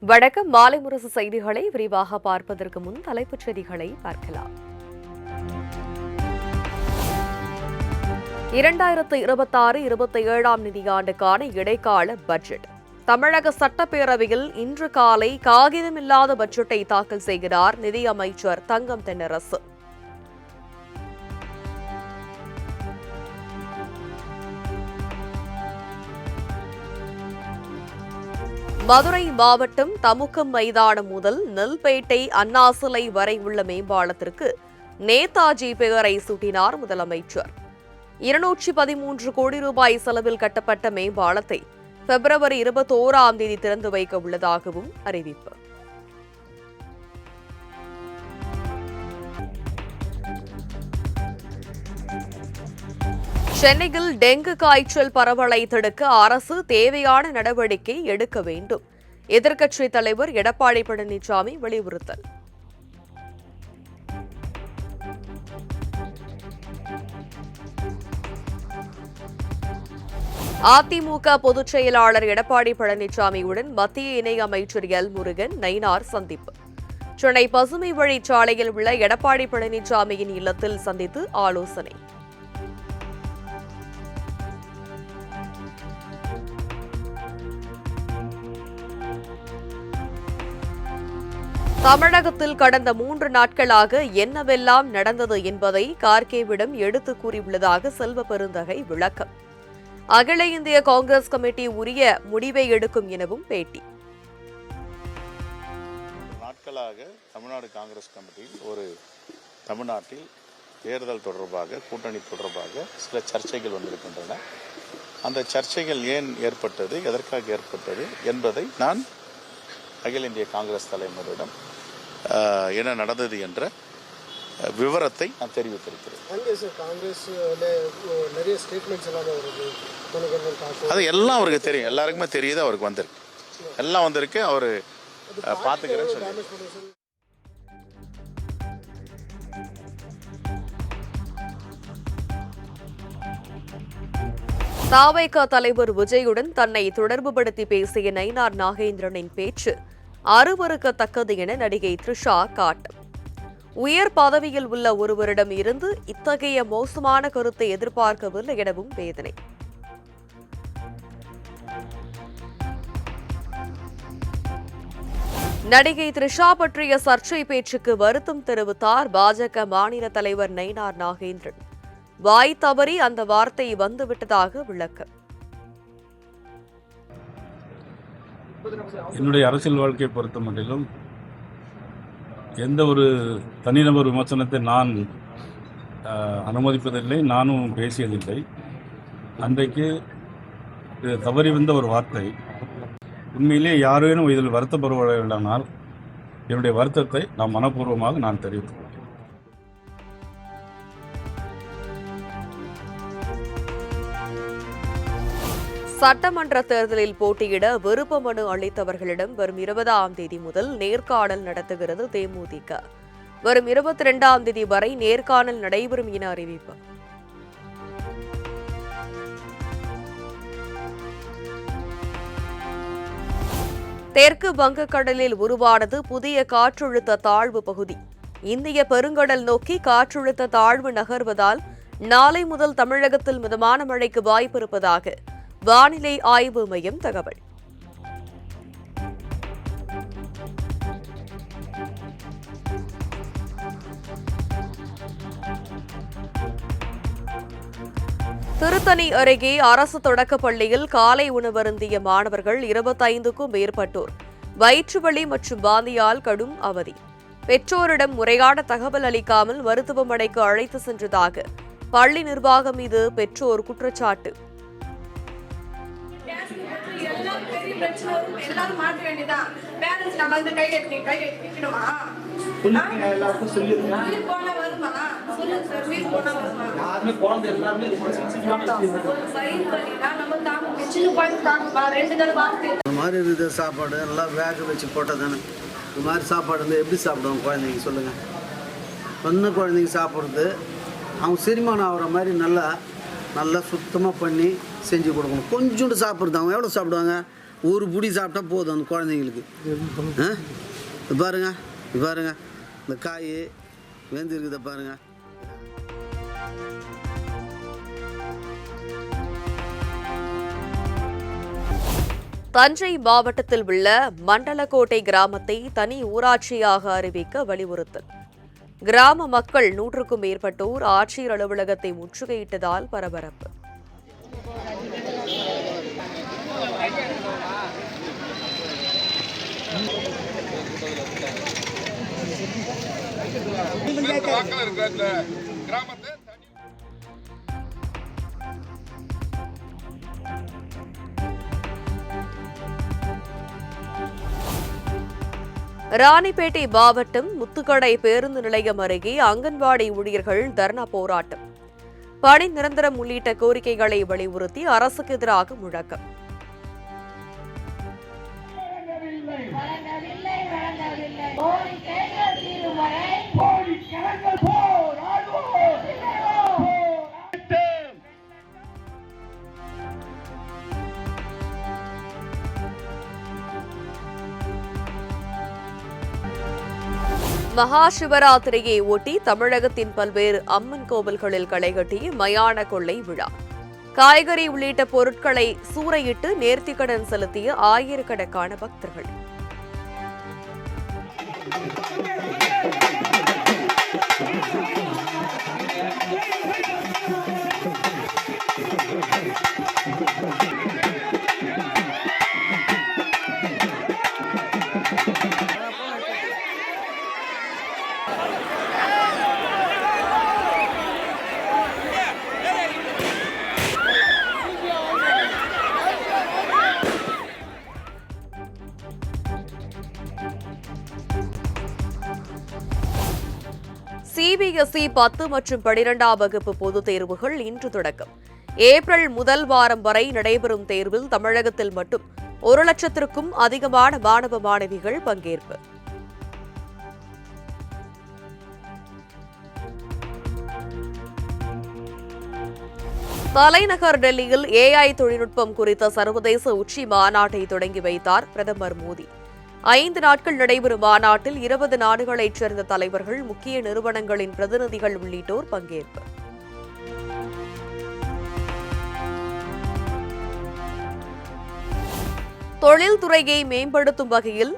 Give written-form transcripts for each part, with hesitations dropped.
வணக்கம். மாலை முரசு செய்திகளை விரிவாக பார்ப்பதற்கு முன் தலைப்புச் செய்திகளை பார்க்கலாம். 2026-27 நிதியாண்டுக்கான இடைக்கால பட்ஜெட். தமிழக சட்டப்பேரவையில் இன்று காலை காகிதமில்லாத பட்ஜெட்டை தாக்கல் செய்கிறார் நிதியமைச்சர் தங்கம் தென்னரசு. மதுரை மாவட்டம் தமுக்கம் மைதானம் முதல் நெல்பேட்டை அண்ணா சிலை வரை உள்ள மேம்பாலத்திற்கு நேதாஜி பெயரை சூட்டினார் முதலமைச்சர். 213 கோடி ரூபாய் செலவில் கட்டப்பட்ட மேம்பாலத்தை பிப்ரவரி 21 திறந்து வைக்க உள்ளதாகவும் அறிவிப்பு. சென்னையில் டெங்கு காய்ச்சல் பரவலை தடுக்க அரசு தேவையான நடவடிக்கை எடுக்க வேண்டும். எதிர்க்கட்சித் தலைவர் எடப்பாடி பழனிசாமி வலியுறுத்தல். அதிமுக பொதுச் செயலாளர் எடப்பாடி பழனிசாமியுடன் மத்திய இணையமைச்சர் எல் முருகன் நயினார் சந்திப்பு. சென்னை பசுமை வழிச்சாலையில் உள்ள எடப்பாடி பழனிசாமியின் இல்லத்தில் சந்தித்து ஆலோசனை. தமிழகத்தில் கடந்த 3 நாட்களாக என்னவெல்லாம் நடந்தது என்பதை கார்கேவிடம் எடுத்து கூறியுள்ளதாக செல்வ பெருந்தகை விளக்கம். அகில இந்திய காங்கிரஸ் கமிட்டி உரிய முடிவை எடுக்கும் எனவும் பேட்டி. நாட்களாக தமிழ்நாடு காங்கிரஸ் கமிட்டியில் தமிழ்நாட்டில் தேர்தல் தொடர்பாக கூட்டணி தொடர்பாக சில சர்ச்சைகள் வந்திருக்கின்றன. அந்த சர்ச்சைகள் ஏன் ஏற்பட்டது, எதற்காக ஏற்பட்டது என்பதை நான் அகில இந்திய காங்கிரஸ் தலைவரிடம் என்ன நடந்தது என்ற விவரத்தை நான் தெரிவித்திருக்கிறேன். அது எல்லாம் அவருக்கு தெரியும், எல்லாருக்குமே தெரியுது, அவருக்கு வந்திருக்கு, எல்லாம் வந்திருக்கு, அவர் பார்த்துக்கிறேன்னு சொல்லி. தாவேகா தலைவர் விஜயுடன் தன்னை தொடர்புபடுத்தி பேசிய நயினார் நாகேந்திரனின் பேச்சு அருவருக்கத்தக்கது என நடிகை த்ரிஷா காட்டம். உயர் பதவியில் உள்ள ஒருவரிடம் இருந்து இத்தகைய மோசமான கருத்தை எதிர்பார்க்கவில்லை எனவும் வேதனை. நடிகை த்ரிஷா பற்றிய சர்ச்சை பேச்சுக்கு வருத்தம் தெரிவித்தார் பாஜக மாநில தலைவர் நயினார் நாகேந்திரன். வாய் தவறி அந்த வார்த்தை வந்துவிட்டதாக விளக்கம். என்னுடைய அரசியல் வாழ்க்கையை பொறுத்த மட்டிலும் எந்த ஒரு தனிநபர் விமர்சனத்தை நான் அனுமதிப்பதில்லை, நானும் பேசியதில்லை. அன்றைக்கு தவறி வந்த ஒரு வார்த்தை உண்மையிலே யாரேனும் இதில் வருத்தப்படுவதானால் என்னுடைய வருத்தத்தை நான் மனப்பூர்வமாக நான் தெரிவித்தேன். சட்டமன்ற தேர்தலில் போட்டியிட விருப்ப மனு அளித்தவர்களிடம் வரும் 20 முதல் நேர்காணல் நடத்துகிறது தேமுதிக. வரும் 22 வரை நேர்காணல் நடைபெறும் என அறிவிப்பு. தெற்கு வங்கக்கடலில் உருவானது புதிய காற்றழுத்த தாழ்வு பகுதி. இந்திய பெருங்கடல் நோக்கி காற்றழுத்த தாழ்வு நகர்வதால் நாளை முதல் தமிழகத்தில் மிதமான மழைக்கு வாய்ப்பு இருப்பதாக வானிலை ஆய்வு மையம் தகவல். திருத்தணி அருகே அரசு தொடக்கப் பள்ளியில் காலை உணவருந்திய மாணவர்கள் 25க்கும் மேற்பட்டோர் வயிற்றுவலி மற்றும் வாந்தியால் கடும் அவதி. பெற்றோரிடம் முறையான தகவல் அளிக்காமல் மருத்துவமனைக்கு அழைத்து சென்றதாக பள்ளி நிர்வாகம் மீது பெற்றோர் குற்றச்சாட்டு. சாப்பாடு எல்லாம் வேக வச்சு போட்டதானே. இந்த மாதிரி சாப்பாடு வந்து எப்படி சாப்பிடுவாங்க குழந்தைங்க சொல்லுங்க? சின்ன குழந்தைங்க சாப்பிட்றது அவங்க செரிமானம் ஆகிற மாதிரி நல்லா சுத்தமாக பண்ணி செஞ்சு கொடுக்கணும். கொஞ்சோண்டு சாப்பிட்றது அவங்க எவ்வளோ சாப்பிடுவாங்க? ஒரு புடி சாப்பிட்டா போதும் அந்த குழந்தைங்களுக்கு. பாருங்க பாருங்க இந்த காய் வெந்து இருக்குத பாருங்க. தஞ்சை மாவட்டத்தில் உள்ள மண்டலக்கோட்டை கிராமத்தை தனி ஊராட்சியாக அறிவிக்க வலியுறுத்தல். கிராம மக்கள் 100க்கும் மேற்பட்டோர் ஆட்சியர் அலுவலகத்தை முற்றுகையிட்டதால் பரபரப்பு. ராணிப்பேட்டை மாவட்டம் முத்துக்கடை பேருந்து நிலையம் அருகே அங்கன்வாடி ஊழியர்கள் தர்ணா போராட்டம். பணி நிரந்தரம் உள்ளிட்ட கோரிக்கைகளை வலியுறுத்தி அரசுக்கு எதிராக முழக்கம். மகா சிவராத்திரியை ஒட்டி தமிழகத்தின் பல்வேறு அம்மன் கோவில்களில் களைகட்டி மயான கொள்ளை விழா. காய்கறி உள்ளிட்ட பொருட்களை சூறையிட்டு நேர்த்திக்கடன் செலுத்திய ஆயிரக்கணக்கான பக்தர்கள். சிபிஎஸ்இ 10 மற்றும் 12ஆம் வகுப்பு பொதுத் தேர்வுகள் இன்று தொடக்கம். ஏப்ரல் முதல் வாரம் வரை நடைபெறும் தேர்வில் தமிழகத்தில் மட்டும் 1 லட்சத்திற்கும் அதிகமான மாணவ மாணவிகள் பங்கேற்பு. தலைநகர் டெல்லியில் AI தொழில்நுட்பம் குறித்த சர்வதேச உச்சி மாநாட்டை தொடங்கி வைத்தார் பிரதமர் மோடி. 5 நாட்கள் நடைபெறும் மாநாட்டில் 20 நாடுகளைச் சேர்ந்த தலைவர்கள், முக்கிய நிறுவனங்களின் பிரதிநிதிகள் உள்ளிட்டோர் பங்கேற்பு. தொழில்துறையை மேம்படுத்தும் வகையில்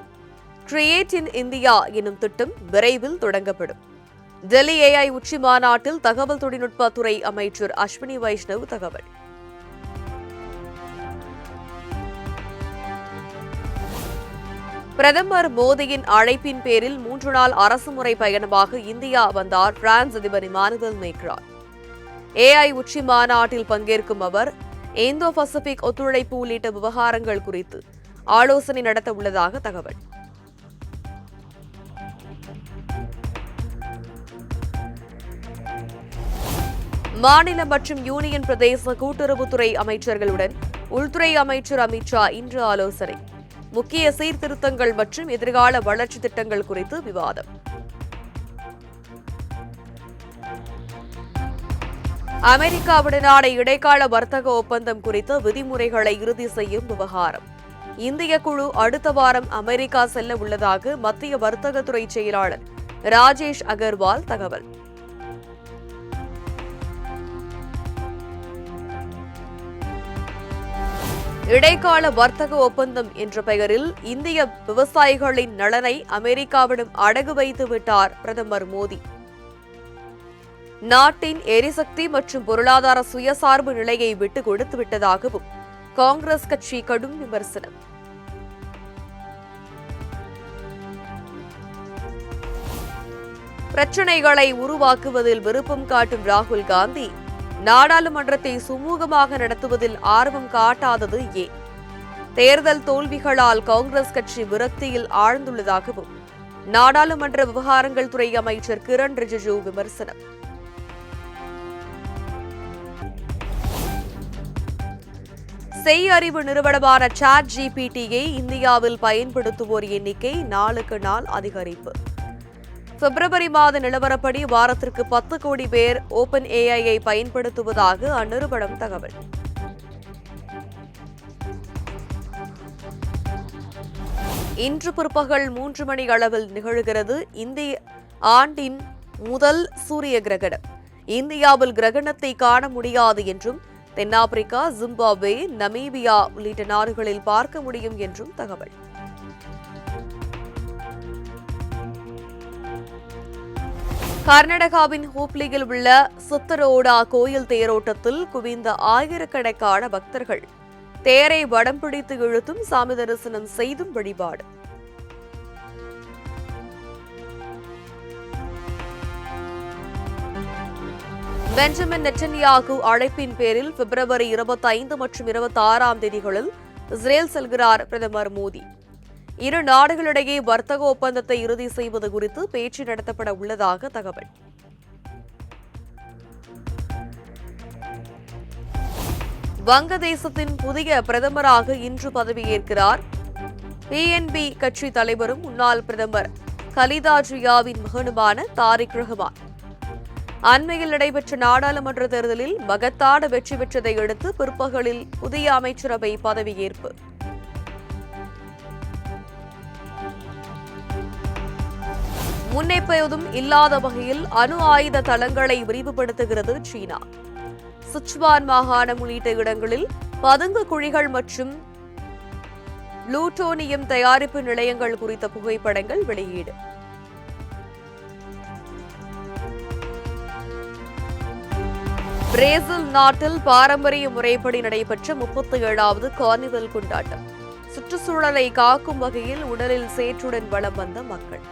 கிரியேட் இன் இந்தியா எனும் திட்டம் விரைவில் தொடங்கப்படும். டெல்லி AI உச்சி மாநாட்டில் தகவல் தொழில்நுட்பத்துறை அமைச்சர் அஸ்வினி வைஷ்ணவ் தகவல். பிரதமர் மோடியின் அழைப்பின் பேரில் 3 நாள் அரசுமுறை பயணமாக இந்தியா வந்தார் பிரான்ஸ் அதிபர் இமானுவேல் மேக்ரான். AI உச்சி மாநாட்டில் பங்கேற்கும் அவர் இந்தோ பசிபிக் ஒத்துழைப்பு உள்ளிட்ட விவகாரங்கள் குறித்து ஆலோசனை நடத்த உள்ளதாக தகவல். மாநில மற்றும் யூனியன் பிரதேச கூட்டுறவுத்துறை அமைச்சர்களுடன் உள்துறை அமைச்சர் அமித் ஷா இன்று ஆலோசனை. முக்கிய சீர்திருத்தங்கள் மற்றும் எதிர்கால வளர்ச்சி திட்டங்கள் குறித்து விவாதம். அமெரிக்காவுடனான இடைக்கால வர்த்தக ஒப்பந்தம் குறித்த விதிமுறைகளை இறுதி செய்யும் விவகாரம். இந்திய குழு அடுத்த வாரம் அமெரிக்கா செல்ல உள்ளதாக மத்திய வர்த்தகத்துறை செயலாளர் ராஜேஷ் அகர்வால் தகவல். இடைக்கால வர்த்தக ஒப்பந்தம் என்ற பெயரில் இந்திய விவசாயிகளின் நலனை அமெரிக்காவிடம் அடகு வைத்து விட்டார் பிரதமர் மோடி. நாட்டின் எரிசக்தி மற்றும் பொருளாதார சுயசார்பு நிலையை விட்டுக் கொடுத்து விட்டதாகவும் காங்கிரஸ் கட்சி கடும் விமர்சனம். பிரச்சினைகளை உருவாக்குவதில் விருப்பம் காட்டும் ராகுல் காந்தி நாடாளுமன்றத்தை சுமூகமாக நடத்துவதில் ஆர்வம் காட்டாதது ஏன்? தேர்தல் தோல்விகளால் காங்கிரஸ் கட்சி விரக்தியில் ஆழ்ந்துள்ளதாகவும் நாடாளுமன்ற விவகாரங்கள் துறை அமைச்சர் கிரண் ரிஜிஜு விமர்சனம். செய்யறிவு நிறுவனமான ChatGPT-யை இந்தியாவில் பயன்படுத்துவோர் எண்ணிக்கை நாளுக்கு நாள் அதிகரிப்பு. பிப்ரவரி மாத நிலவரப்படி வாரத்திற்கு 10 கோடி பேர் ஓபன் AI-ஐ பயன்படுத்துவதாக அந்நிறுவனம் தகவல். இன்று பிற்பகல் 3 மணி அளவில் நிகழ்கிறது இந்திய ஆண்டின் முதல் சூரிய கிரகணம். இந்தியாவில் கிரகணத்தை காண முடியாது என்றும் தென்னாப்பிரிக்கா, ஜிம்பாப்வே, நமீபியா உள்ளிட்ட நாடுகளில் பார்க்க முடியும் என்றும் தகவல். கர்நாடகாவின் ஹூப்ளியில் உள்ள சுத்தரோடா கோயில் தேரோட்டத்தில் குவிந்த ஆயிரக்கணக்கான பக்தர்கள் தேரை வடம் பிடித்து இழுத்தும் சாமி தரிசனம் செய்தும் வழிபாடு. பெஞ்சமின் நெட்டன்யாகு அழைப்பின் பேரில் பிப்ரவரி 25 மற்றும் 26ஆம் தேதிகளில் இஸ்ரேல் செல்கிறார் பிரதமர் மோடி. இரு நாடுகளிடையே வர்த்தக ஒப்பந்தத்தை இறுதி செய்வது குறித்து பேச்சு நடத்தப்பட உள்ளதாக தகவல். வங்கதேசத்தின் புதிய பிரதமராக இன்று பதவியேற்கிறார் பிஎன்பி கட்சி தலைவரும் முன்னாள் பிரதமர் கலிதா ஜியாவின் மகனுமான தாரிக் ரஹ்மான். அண்மையில் நடைபெற்ற நாடாளுமன்ற தேர்தலில் மகத்தான வெற்றி பெற்றதை அடுத்து பிற்பகலில் புதிய அமைச்சரவை பதவியேற்பு. முன்னெப்போதும் இல்லாத வகையில் அணு ஆயுத தளங்களை விரிவுபடுத்துகிறது சீனா. சிச்சுவான் மாகாணம் உள்ளிட்ட இடங்களில் பதுங்கு குழிகள் மற்றும் புளூட்டோனியம் தயாரிப்பு நிலையங்கள் குறித்த புகைப்படங்கள் வெளியீடு. பிரேசில் நாட்டில் பாரம்பரிய முறைப்படி நடைபெற்ற 37வது கார்னிவல் கொண்டாட்டம். சுற்றுச்சூழலை காக்கும் வகையில் உடலில் சேற்றுடன் வலம் வந்த மக்கள்.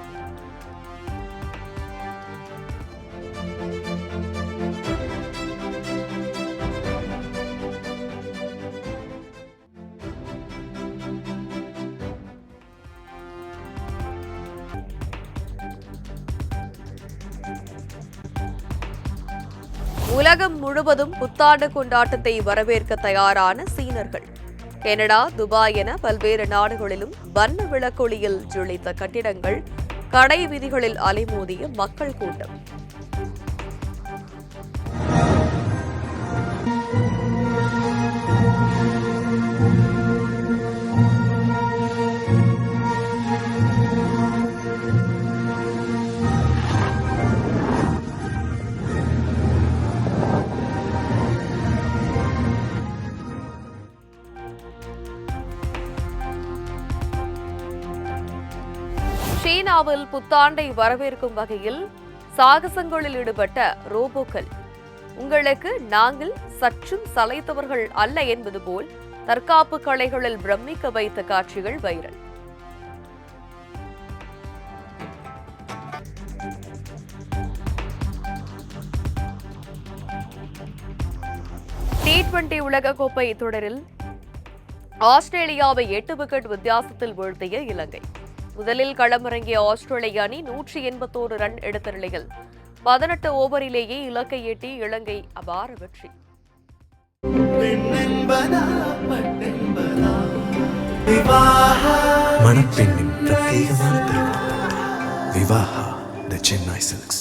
உலகம் முழுவதும் புத்தாண்டு கொண்டாட்டத்தை வரவேற்க தயாரான சீனர்கள். கனடா, துபாய் என பல்வேறு நாடுகளிலும் வண்ண விளக்கொளியில் ஜொலித்த கட்டிடங்கள், கடை வீதிகளில் அலைமோதிய மக்கள் கூட்டம். சீனாவில் புத்தாண்டை வரவேற்கும் வகையில் சாகசங்களில் ஈடுபட்ட ரோபோக்கள். உங்களுக்கு நாங்கள் சற்றும் சளைத்தவர்கள் அல்ல என்பது போல் தற்காப்பு கலைகளில் பிரமிக்க வைத்த காட்சிகள் வைரல். T20 உலகக்கோப்பை தொடரில் ஆஸ்திரேலியாவை 8 விக்கெட் வித்தியாசத்தில் வீழ்த்திய இலங்கை. முதலில் களமிறங்கிய ஆஸ்திரேலிய அணி 181 ரன் எடுத்த நிலையில் 18 ஓவரிலேயே இலக்கை எட்டி இலங்கை அபார வெற்றி. மணப்பெண்ணின் பிரத்யேகமான திருமணம் விவாஹா தி சென்னை சில்க்ஸ்.